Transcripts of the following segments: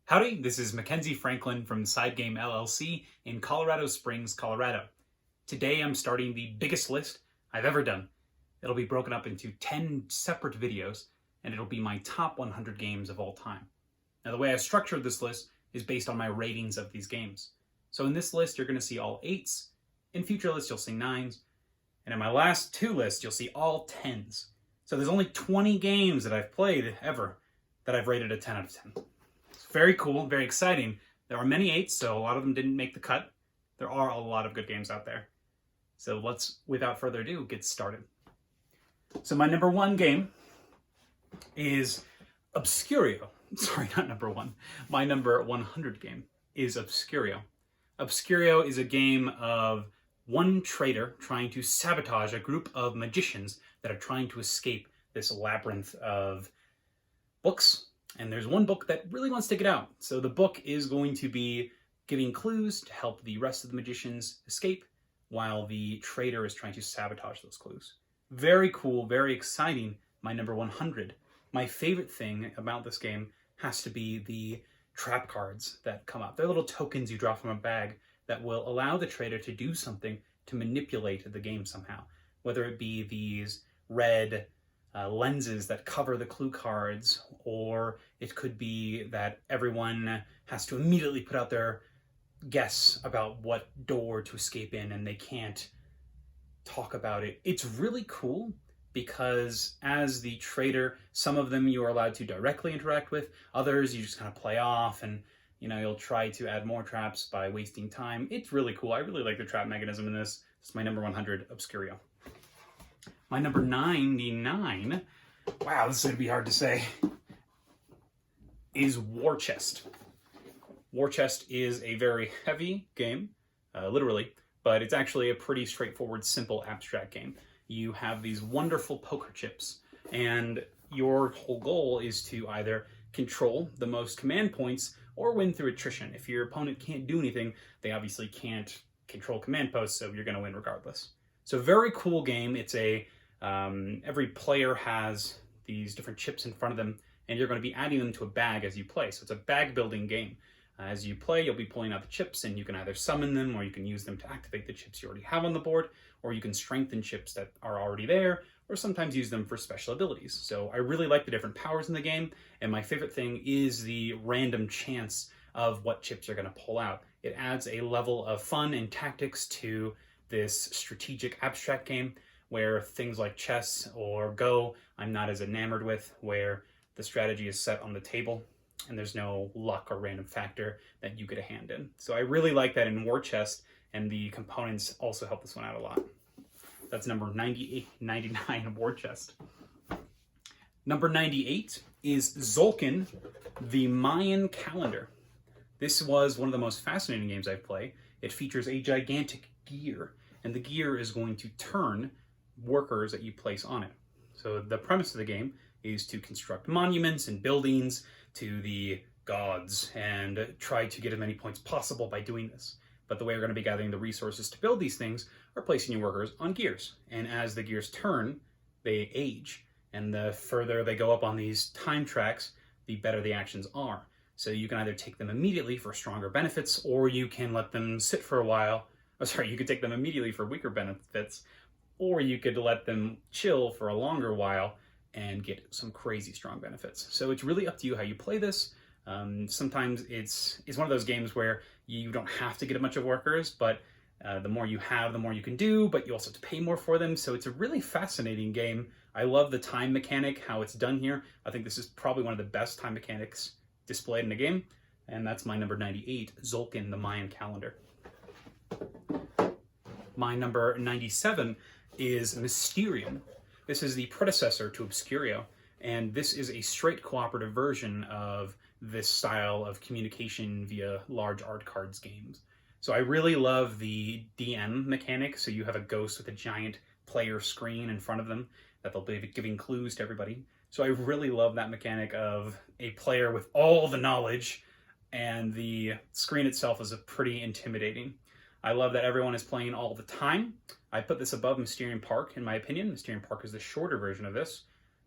Howdy, this is Mackenzie Franklin from SideGameLLC in Colorado Springs, Colorado. Today I'm starting the biggest list I've ever done. It'll be broken up into 10 separate videos, and it'll be my top 100 games of all time. Now the way I structured this list is based on my ratings of these games. So in this list you're going to see all 8s, in future lists you'll see 9s, and in my last 2 lists you'll see all 10s. So there's only 20 games that I've played ever that I've rated a 10 out of 10. Very cool, very exciting. There are many 8s, so a lot of them didn't make the cut. There are a lot of good games out there. So let's, without further ado, get started. So my number 1 game is Obscurio. Sorry, not number 1. My number 100 game is Obscurio. Obscurio is a game of one trader trying to sabotage a group of magicians that are trying to escape this labyrinth of books. And there's one book that really wants to get out. So the book is going to be giving clues to help the rest of the magicians escape while the trader is trying to sabotage those clues. Very cool, very exciting. My number 100. My favorite thing about this game has to be the trap cards that come up. They're little tokens you draw from a bag that will allow the trader to do something to manipulate the game somehow. Whether it be these red lenses that cover the clue cards, or it could be that everyone has to immediately put out their guess about what door to escape in and they can't talk about it. It's really cool because as the trader, some of them you are allowed to directly interact with, others you just kind of play off and you'll try to add more traps by wasting time. It's really cool. I really like the trap mechanism in this. It's my number 100, Obscurio. My number 99, wow, this is going to be hard to say, is War Chest. War Chest is a very heavy game, literally, but it's actually a pretty straightforward, simple, abstract game. You have these wonderful poker chips, and your whole goal is to either control the most command points or win through attrition. If your opponent can't do anything, they obviously can't control command posts, so you're going to win regardless. So very cool game. It's a every player has these different chips in front of them, and you're going to be adding them to a bag as you play. So it's a bag building game. As you play, you'll be pulling out the chips, and you can either summon them, or you can use them to activate the chips you already have on the board, or you can strengthen chips that are already there, or sometimes use them for special abilities. So I really like the different powers in the game, and my favorite thing is the random chance of what chips are going to pull out. It adds a level of fun and tactics to this strategic abstract game, where things like chess or Go I'm not as enamored with, where the strategy is set on the table and there's no luck or random factor that you get a hand in. So I really like that in War Chest, and the components also help this one out a lot. That's number 99, War Chest. Number 98 is Zulkin, the Mayan calendar. This was one of the most fascinating games I've played. It features a gigantic gear, and the gear is going to turn workers that you place on it. So the premise of the game is to construct monuments and buildings to the gods and try to get as many points possible by doing this. But the way we're going to be gathering the resources to build these things are placing your workers on gears. And as the gears turn, they age. And the further they go up on these time tracks, the better the actions are. So you can either take them immediately for stronger benefits, or you can let them sit for a while. You could take them immediately for weaker benefits, or you could let them chill for a longer while and get some crazy strong benefits. So it's really up to you how you play this. Sometimes it's one of those games where you don't have to get a bunch of workers, but the more you have, the more you can do, but you also have to pay more for them. So it's a really fascinating game. I love the time mechanic, how it's done here. I think this is probably one of the best time mechanics displayed in a game. And that's my number 98, Zulkin, the Mayan calendar. My number 97 is Mysterium. This is the predecessor to Obscurio, and this is a straight cooperative version of this style of communication via large art cards games. So I really love the DM mechanic, so you have a ghost with a giant player screen in front of them that they'll be giving clues to everybody. So I really love that mechanic of a player with all the knowledge, and the screen itself is pretty intimidating. I love that everyone is playing all the time. I put this above Mysterium Park, in my opinion. Mysterium Park is the shorter version of this,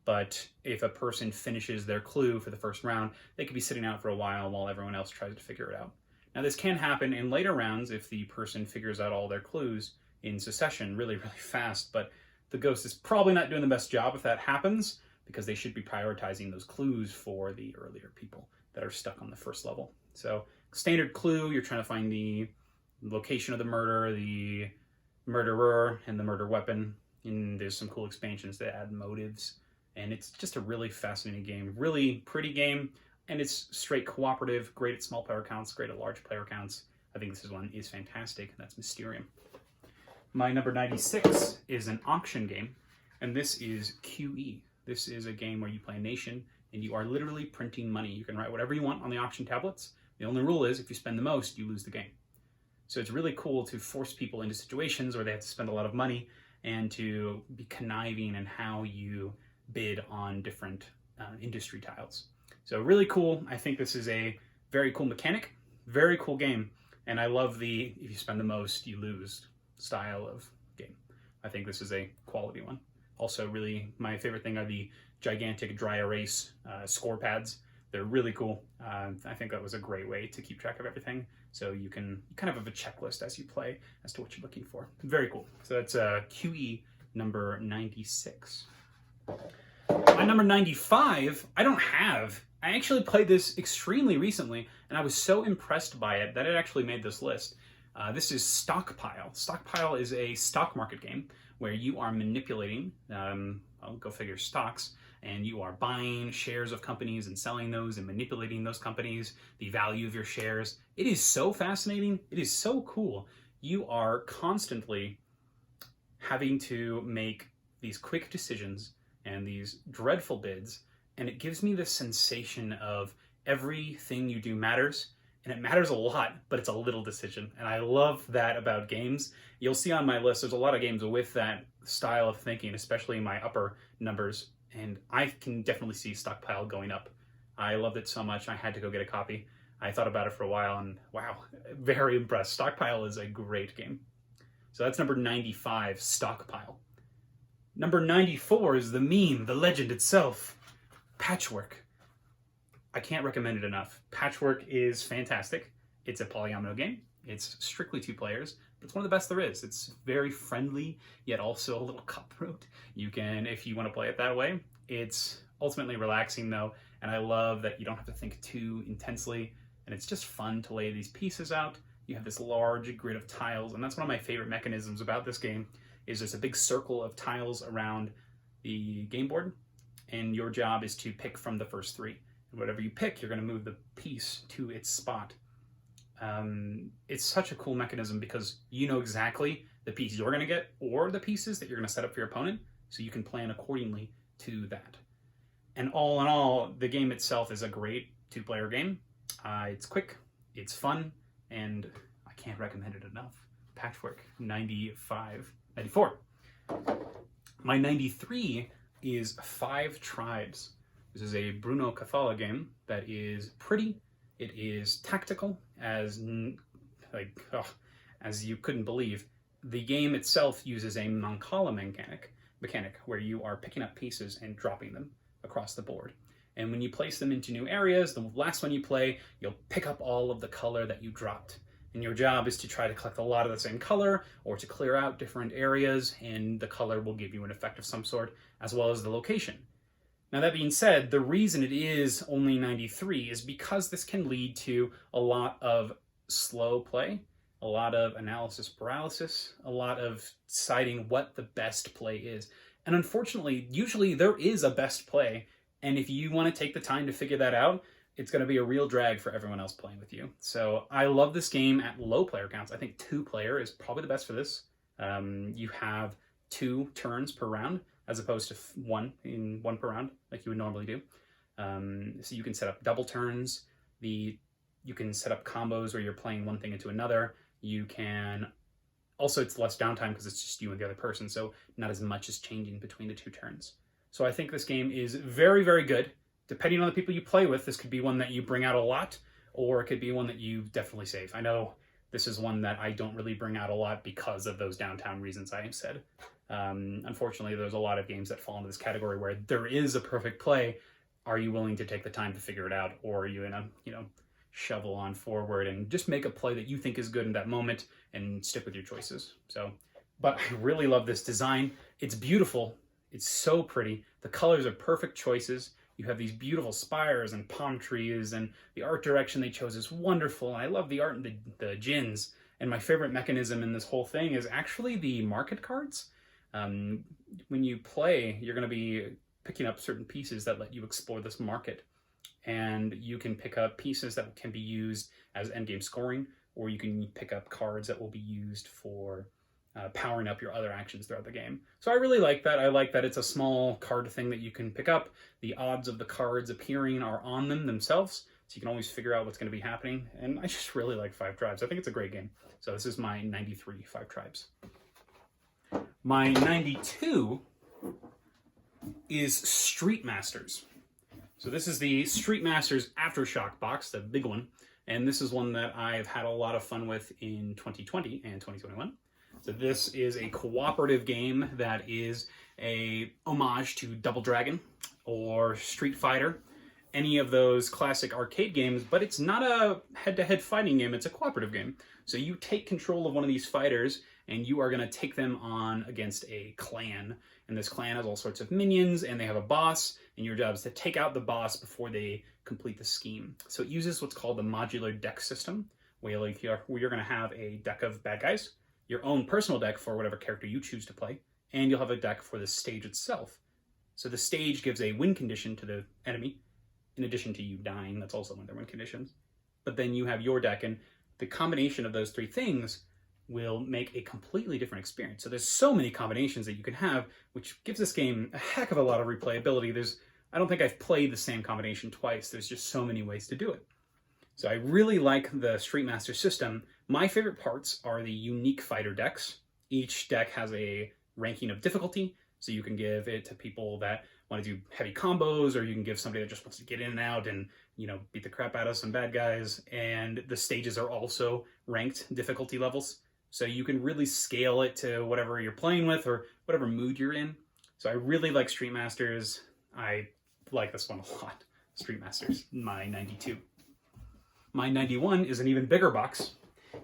but if a person finishes their clue for the first round, they could be sitting out for a while everyone else tries to figure it out. Now this can happen in later rounds if the person figures out all their clues in succession really fast, but the ghost is probably not doing the best job if that happens, because they should be prioritizing those clues for the earlier people that are stuck on the first level. So standard clue, you're trying to find the location of the murder, the murderer, and the murder weapon. And there's some cool expansions that add motives. And it's just a really fascinating game, really pretty game, and it's straight cooperative, great at small player counts, great at large player counts. I think this one is fantastic, and that's Mysterium. My number 96 is an auction game, and this is QE. This is a game where you play a nation, and you are literally printing money. You can write whatever you want on the auction tablets. The only rule is if you spend the most, you lose the game. So it's really cool to force people into situations where they have to spend a lot of money and to be conniving in how you bid on different industry tiles. So really cool. I think this is a very cool mechanic, very cool game, and I love the if you spend the most, you lose style of game. I think this is a quality one. Also, really, my favorite thing are the gigantic dry erase score pads. They're really cool. I think that was a great way to keep track of everything. So you can kind of have a checklist as you play as to what you're looking for. Very cool. So that's QE number 96. My number 95, I don't have. I actually played this extremely recently, and I was so impressed by it that it actually made this list. This is Stockpile. Stockpile is a stock market game where you are manipulating, I'll go figure, stocks, and you are buying shares of companies and selling those and manipulating those companies, the value of your shares. It is so fascinating. It is so cool. You are constantly having to make these quick decisions and these dreadful bids, and it gives me this sensation of everything you do matters, and it matters a lot, but it's a little decision, and I love that about games. You'll see on my list, there's a lot of games with that style of thinking, especially in my upper numbers, and I can definitely see Stockpile going up. I loved it so much, I had to go get a copy. I thought about it for a while, and wow, very impressed. Stockpile is a great game. So that's number 95, Stockpile. Number 94 is the meme, the legend itself, Patchwork. I can't recommend it enough. Patchwork is fantastic. It's a polyomino game. It's strictly 2 players, but it's one of the best there is. It's very friendly, yet also a little cutthroat. You can, if you want to play it that way. It's ultimately relaxing though, and I love that you don't have to think too intensely, and it's just fun to lay these pieces out. You have this large grid of tiles, and that's one of my favorite mechanisms about this game, is there's a big circle of tiles around the game board, and your job is to pick from the first 3. And whatever you pick, you're going to move the piece to its spot. It's such a cool mechanism because you know exactly the piece you're going to get or the pieces that you're going to set up for your opponent, so you can plan accordingly to that. And all in all, the game itself is a great 2-player game. It's quick, it's fun, and I can't recommend it enough. Patchwork, 94. My 93 is 5 Tribes. This is a Bruno Cathala game that is pretty. It is tactical as you couldn't believe. The game itself uses a Mancala mechanic where you are picking up pieces and dropping them across the board. And when you place them into new areas, the last one you play, you'll pick up all of the color that you dropped. And your job is to try to collect a lot of the same color or to clear out different areas, and the color will give you an effect of some sort, as well as the location. Now that being said, the reason it is only 93 is because this can lead to a lot of slow play, a lot of analysis paralysis, a lot of deciding what the best play is. And unfortunately, usually there is a best play, and if you want to take the time to figure that out, it's going to be a real drag for everyone else playing with you. So I love this game at low player counts. I think 2-player is probably the best for this. You have 2 turns per round, as opposed to 1 per round, like you would normally do. So you can set up double turns. You can set up combos where you're playing one thing into another. You can also, it's less downtime because it's just you and the other person, so not as much is changing between the 2 turns. So I think this game is very, very good. Depending on the people you play with, this could be one that you bring out a lot, or it could be one that you definitely save. I know this is one that I don't really bring out a lot because of those downtown reasons I have said. Unfortunately, there's a lot of games that fall into this category where there is a perfect play. Are you willing to take the time to figure it out, or are you in a, shovel on forward and just make a play that you think is good in that moment and stick with your choices? So, but I really love this design. It's beautiful. It's so pretty. The colors are perfect choices. You have these beautiful spires and palm trees, and the art direction they chose is wonderful. And I love the art and the gins. And my favorite mechanism in this whole thing is actually the market cards. When you play, you're going to be picking up certain pieces that let you explore this market. And you can pick up pieces that can be used as endgame scoring, or you can pick up cards that will be used for powering up your other actions throughout the game. So I really like that. I like that it's a small card thing that you can pick up. The odds of the cards appearing are on them themselves, so you can always figure out what's going to be happening. And I just really like Five Tribes. I think it's a great game. So this is my 93 Five Tribes. My 92 is Street Masters. So this is the Street Masters Aftershock box, the big one. And this is one that I've had a lot of fun with in 2020 and 2021. So this is a cooperative game that is a homage to Double Dragon or Street Fighter, any of those classic arcade games, but it's not a head-to-head fighting game, it's a cooperative game. So you take control of one of these fighters and you are going to take them on against a clan. And this clan has all sorts of minions and they have a boss, and your job is to take out the boss before they complete the scheme. So it uses what's called the modular deck system, where you're going to have a deck of bad guys, your own personal deck for whatever character you choose to play, and you'll have a deck for the stage itself. So the stage gives a win condition to the enemy, in addition to you dying. That's also one of their win conditions. But then you have your deck, and the combination of those three things will make a completely different experience. So there's so many combinations that you can have, which gives this game a heck of a lot of replayability. I don't think I've played the same combination twice. There's just so many ways to do it. So I really like the Street Master system. My favorite parts are the unique fighter decks. Each deck has a ranking of difficulty, so you can give it to people that want to do heavy combos, or you can give somebody that just wants to get in and out and, beat the crap out of some bad guys. And the stages are also ranked difficulty levels, so you can really scale it to whatever you're playing with or whatever mood you're in. So I really like Street Masters. I like this one a lot. Street Masters, my 92. My 91 is an even bigger box,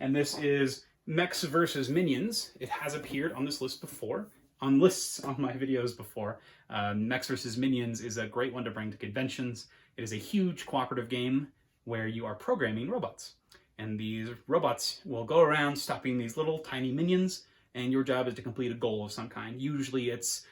and this is Mechs versus Minions. It has appeared on this list before, on lists on my videos before. Mechs versus Minions is a great one to bring to conventions. It is a huge cooperative game where you are programming robots. And these robots will go around stopping these little tiny minions, and your job is to complete a goal of some kind. Usually it's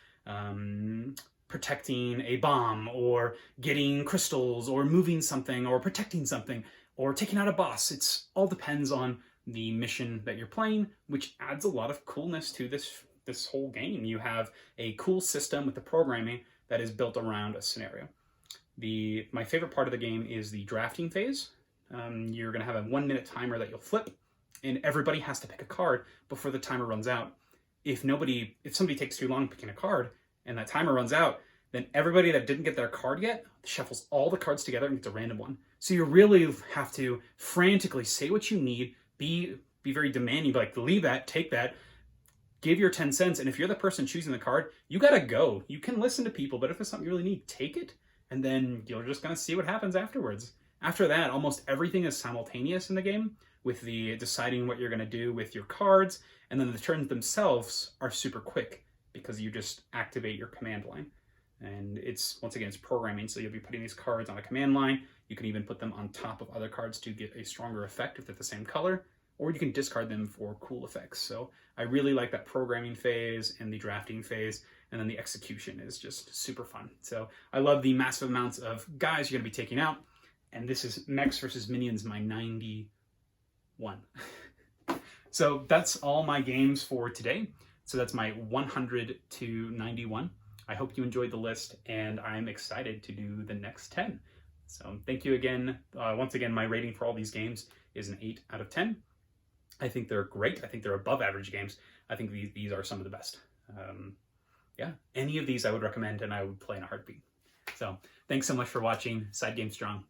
protecting a bomb, or getting crystals, or moving something, or protecting something, or taking out a boss. It all depends on the mission that you're playing, which adds a lot of coolness to this whole game. You have a cool system with the programming that is built around a scenario. My favorite part of the game is the drafting phase. You're going to have a 1-minute timer that you'll flip, and everybody has to pick a card before the timer runs out. If somebody takes too long picking a card and that timer runs out, then everybody that didn't get their card yet shuffles all the cards together and gets a random one. So you really have to frantically say what you need, be very demanding, be like, leave that, take that, give your 10 cents, and if you're the person choosing the card, you gotta go. You can listen to people, but if it's something you really need, take it, and then you're just gonna see what happens afterwards. After that, almost everything is simultaneous in the game, with the deciding what you're gonna do with your cards, and then the turns themselves are super quick, because you just activate your command line. And once again, it's programming, so you'll be putting these cards on a command line. You can even put them on top of other cards to get a stronger effect if they're the same color, or you can discard them for cool effects. So I really like that programming phase and the drafting phase, and then the execution is just super fun. So I love the massive amounts of guys you're going to be taking out, and this is Mechs versus Minions, my 91. So that's all my games for today. So that's my 100 to 91. I hope you enjoyed the list, and I'm excited to do the next 10. So thank you again. Once again, my rating for all these games is an 8 out of 10. I think they're great. I think they're above average games. I think these are some of the best. Yeah, any of these I would recommend, and I would play in a heartbeat. So thanks so much for watching. Side Game Strong.